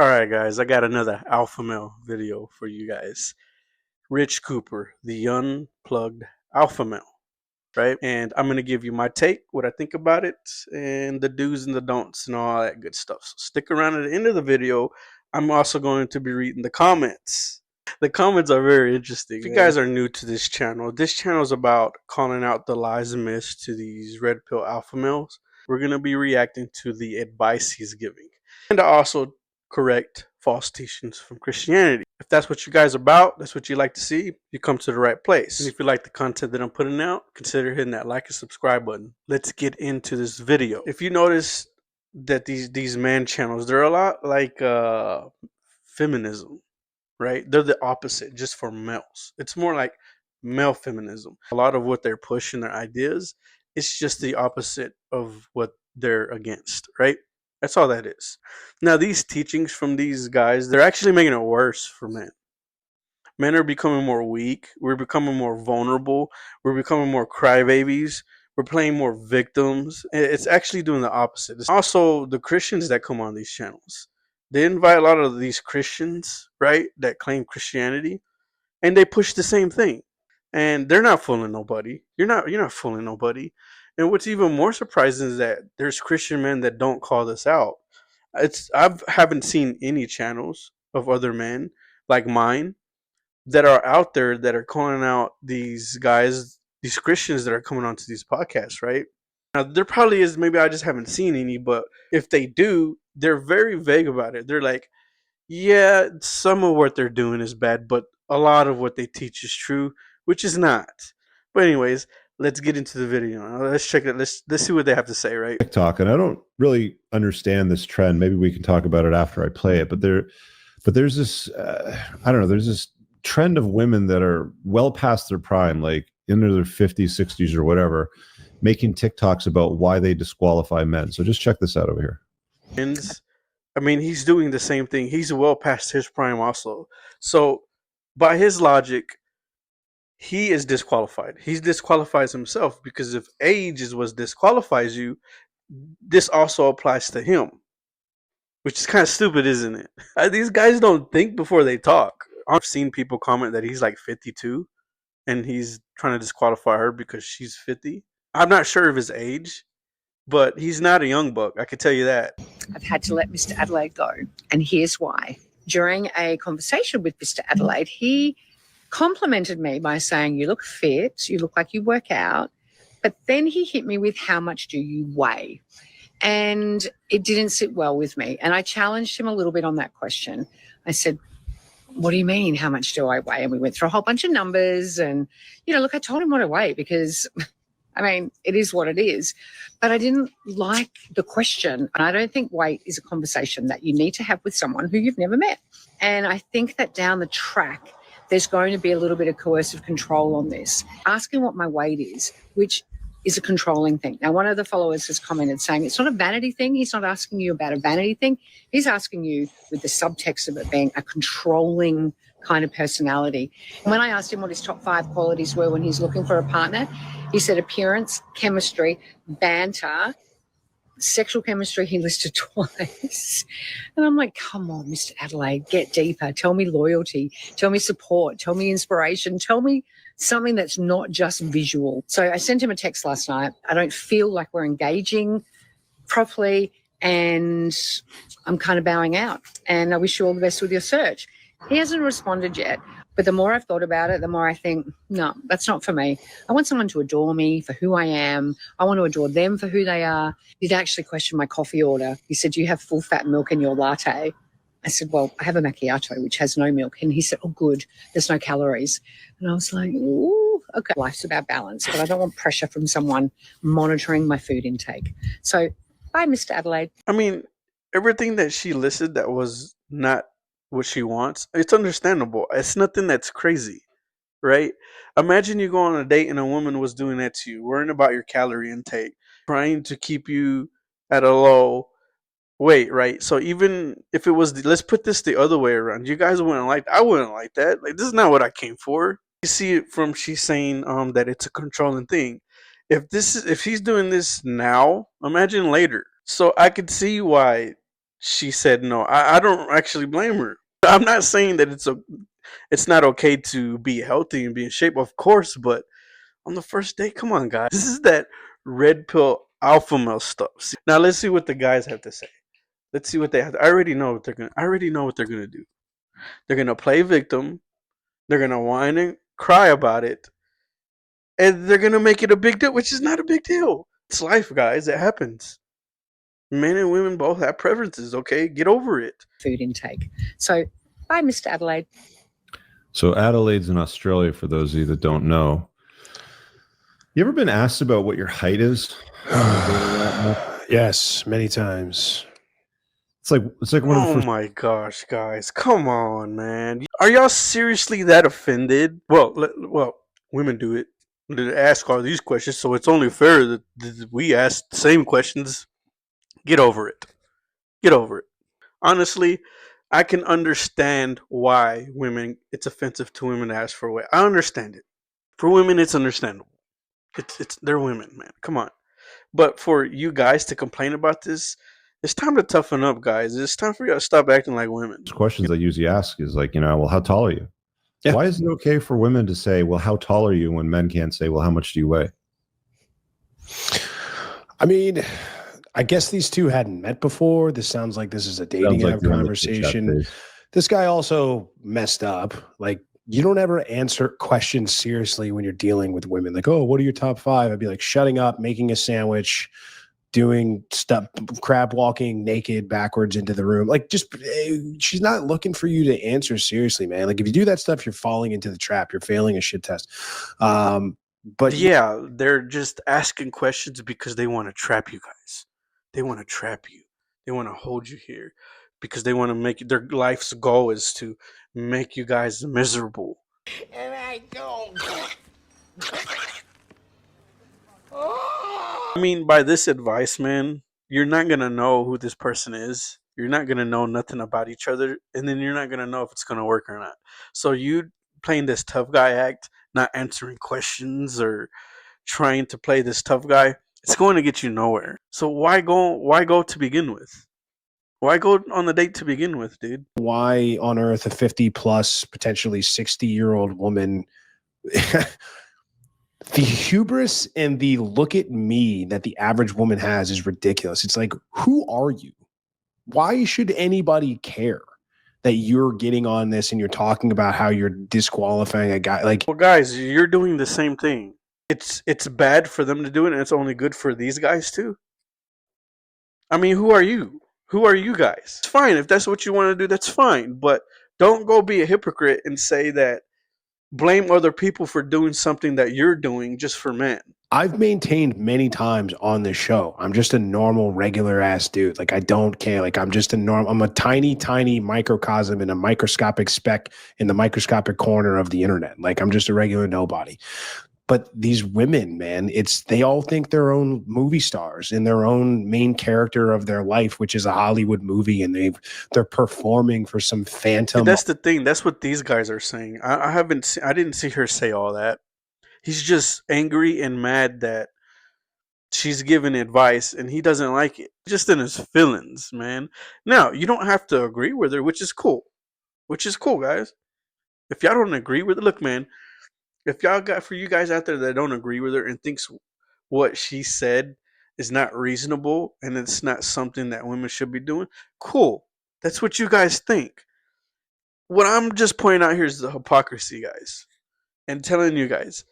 Alright guys, I got another alpha male video for you guys. Rich Cooper, the unplugged alpha male, right? And I'm gonna give you my take, what I think about it, and the do's and the don'ts and all that good stuff. So stick around at the end of the video. I'm also going to be reading the comments. The comments are very interesting. If you guys are new to this channel is about calling out the lies and myths to these red pill alpha males. We're gonna be reacting to the advice he's giving. And also correct false teachings from Christianity. If that's what you guys are about, that's what you like to see, you come to the right place. And if you like the content that I'm putting out, consider hitting that like and subscribe button. Let's get into this video. If you notice that these man channels, they're a lot like feminism, right? They're the opposite, just for males. It's more like male feminism. A lot of what they're pushing, their ideas, it's just the opposite of what they're against, right? That's all that is. Now, these teachings from these guys, they're actually making it worse for men. Men are becoming more weak. We're becoming more vulnerable. We're becoming more crybabies. We're playing more victims. It's actually doing the opposite. It's also the Christians that come on these channels. They invite a lot of these Christians, right, that claim Christianity, and they push the same thing. And they're not fooling nobody. You're not fooling nobody. And what's even more surprising is that there's Christian men that don't call this out. I haven't seen any channels of other men like mine that are out there that are calling out these guys, these Christians that are coming onto these podcasts, right? Now there probably is, maybe I just haven't seen any, but if they do, they're very vague about it. They're like, yeah, some of what they're doing is bad, but a lot of what they teach is true, which is not. But anyways, let's get into the video. Let's check it. Let's see what they have to say, right? TikTok, and I don't really understand this trend. Maybe we can talk about it after I play it. But there's this I don't know. There's this trend of women that are well past their prime, like into their 50s, 60s, or whatever, making TikToks about why they disqualify men. So just check this out over here. And I mean, he's doing the same thing. He's well past his prime also. So by his logic, he is disqualified. He disqualifies himself because if age is what disqualifies you, this also applies to him, which is kind of stupid, isn't it? These guys don't think before they talk. I've seen people comment that he's like 52 and he's trying to disqualify her because she's 50. I'm not sure of his age, but he's not a young buck. I can tell you that. I've had to let Mr. Adelaide go, and here's why. During a conversation with Mr. Adelaide, he complimented me by saying, "You look fit, you look like you work out," but then he hit me with, "How much do you weigh?" And it didn't sit well with me. And I challenged him a little bit on that question. I said, "What do you mean? How much do I weigh?" And we went through a whole bunch of numbers. And, look, I told him what I weigh because, I mean, it is what it is. But I didn't like the question. And I don't think weight is a conversation that you need to have with someone who you've never met. And I think that down the track, there's going to be a little bit of coercive control on this. Asking what my weight is, which is a controlling thing. Now, one of the followers has commented saying it's not a vanity thing. He's not asking you about a vanity thing. He's asking you with the subtext of it being a controlling kind of personality. And when I asked him what his top 5 qualities were when he's looking for a partner, he said appearance, chemistry, banter, sexual chemistry he listed twice. And I'm like, come on, Mr. Adelaide, get deeper. Tell me loyalty. Tell me support. Tell me inspiration. Tell me something that's not just visual. So I sent him a text last night. I don't feel like we're engaging properly, and I'm kind of bowing out. And I wish you all the best with your search. He hasn't responded yet. But the more I've thought about it, the more I think, no, that's not for me. I want someone to adore me for who I am. I want to adore them for who they are. He'd actually questioned my coffee order. He said, "Do you have full fat milk in your latte?" I said, "Well, I have a macchiato, which has no milk." And he said, "Oh, good. There's no calories." And I was like, ooh, okay. Life's about balance, but I don't want pressure from someone monitoring my food intake. So bye, Mr. Adelaide. I mean, everything that she listed that was not what she wants, it's understandable. It's nothing that's crazy, right? Imagine you go on a date and a woman was doing that to you, worrying about your calorie intake, trying to keep you at a low weight, right? So even if it was, let's put this the other way around. You guys wouldn't like, I wouldn't like that. Like, this is not what I came for. You see it from she's saying that it's a controlling thing. If he's doing this now, imagine later. So I could see why she said no. I don't actually blame her. I'm not saying that it's not okay to be healthy and be in shape, of course, but on the first date, come on, guys. This is that red pill alpha male stuff. Now let's see what the guys have to say. Let's see what they have. I already know what they're gonna. I already know what they're gonna do. They're gonna play victim. They're gonna whine and cry about it, and they're gonna make it a big deal, which is not a big deal. It's life, guys. It happens. Men and women both have preferences. Okay, get over it. Food intake. So, bye, Mr. Adelaide. So Adelaide's in Australia, for those of you that don't know. You ever been asked about what your height is? Yes, many times. It's like one of the Oh first. my gosh, guys, come on, man. Are y'all seriously that offended? Well, women do it. They ask all these questions, so it's only fair that we ask the same questions. Get over it. Get over it. Honestly, I can understand why it's offensive to women to ask for weight. I understand it. For women, it's understandable. They're women, man. Come on. But for you guys to complain about this, it's time to toughen up, guys. It's time for you to stop acting like women. Questions I usually ask is like, well, how tall are you? Yeah. Why is it okay for women to say, well, how tall are you, when men can't say, well, how much do you weigh? I mean, I guess these two hadn't met before. This sounds like this is a dating app conversation. This guy also messed up. Like, you don't ever answer questions seriously when you're dealing with women. Like, oh, what are your top 5? I'd be like, shutting up, making a sandwich, doing stuff, crab walking naked backwards into the room. Like, just, she's not looking for you to answer seriously, man. Like, if you do that stuff, you're falling into the trap. You're failing a shit test. But yeah, they're just asking questions because they want to trap you guys. They want to trap you. They want to hold you here because they want to make their life's goal is to make you guys miserable. And I don't. I mean, by this advice, man, you're not going to know who this person is. You're not going to know nothing about each other. And then you're not going to know if it's going to work or not. So you playing this tough guy act, not answering questions or trying to play this tough guy, it's going to get you nowhere. So why go to begin with? Why go on the date to begin with, dude? Why on earth a 50 plus, potentially 60-year-old woman? The hubris and the look at me that the average woman has is ridiculous. It's like, who are you? Why should anybody care that you're getting on this and you're talking about how you're disqualifying a guy? Like, well, guys, you're doing the same thing. It's bad for them to do it, and it's only good for these guys too. I mean, who are you? Who are you guys? It's fine if that's what you want to do. That's fine, but don't go be a hypocrite and say that. Blame other people for doing something that you're doing just for men. I've maintained many times on this show, I'm just a normal, regular ass dude. Like, I don't care. Like, I'm just I'm a tiny, tiny microcosm in a microscopic speck in the microscopic corner of the internet. Like, I'm just a regular nobody. But these women, man, they all think they're own movie stars in their own main character of their life, which is a Hollywood movie, and they're performing for some phantom. And that's the thing. That's what these guys are saying. I didn't see her say all that. He's just angry and mad that she's giving advice and he doesn't like it. Just in his feelings, man. Now, you don't have to agree with her, which is cool. Which is cool, guys. If y'all don't agree with it, look, man. If y'all got for you guys out there that don't agree with her and thinks what she said is not reasonable and it's not something that women should be doing, cool. That's what you guys think. What I'm just pointing out here is the hypocrisy, guys, and telling you guys,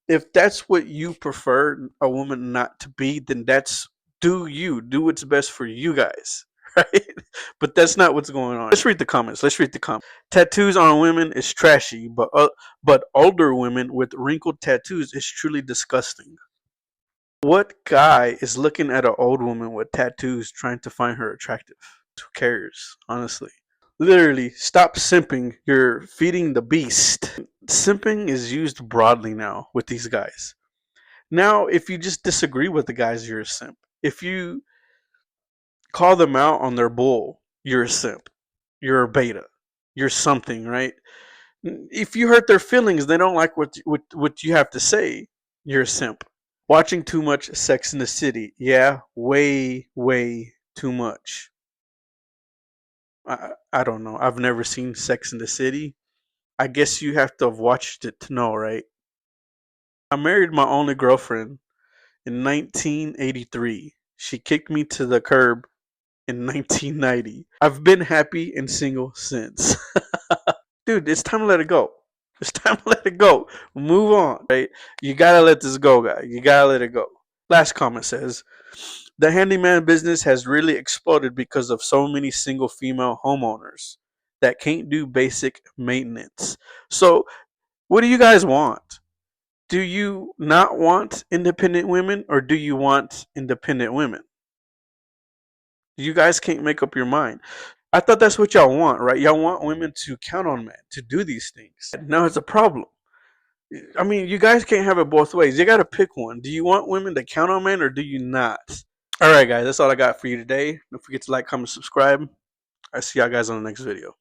if that's what you prefer a woman not to be, then do what's best for you guys, right? But that's not what's going on. Let's read the comments. Tattoos on women is trashy, but older women with wrinkled tattoos is truly disgusting. What guy is looking at an old woman with tattoos trying to find her attractive? Who cares, honestly? Literally, stop simping. You're feeding the beast. Simping is used broadly now with these guys. Now, if you just disagree with the guys, you're a simp. If you call them out on their bull, you're a simp. You're a beta. You're something, right? If you hurt their feelings, they don't like what you have to say, you're a simp. Watching too much Sex in the City. Yeah, way, way too much. I don't know. I've never seen Sex in the City. I guess you have to have watched it to know, right? I married my only girlfriend in 1983. She kicked me to the curb in 1990. I've been happy and single since. Dude, it's time to let it go. It's time to let it go. Move on, right? You gotta let this go, guy. You gotta let it go. Last comment says, the handyman business has really exploded because of so many single female homeowners that can't do basic maintenance. So, what do you guys want? Do you not want independent women, or do you want independent women? You guys can't make up your mind. I thought that's what y'all want, right? Y'all want women to count on men to do these things. Now it's a problem. I mean, you guys can't have it both ways. You got to pick one. Do you want women to count on men, or do you not? All right, guys, that's all I got for you today. Don't forget to like, comment, subscribe. I see y'all guys on the next video.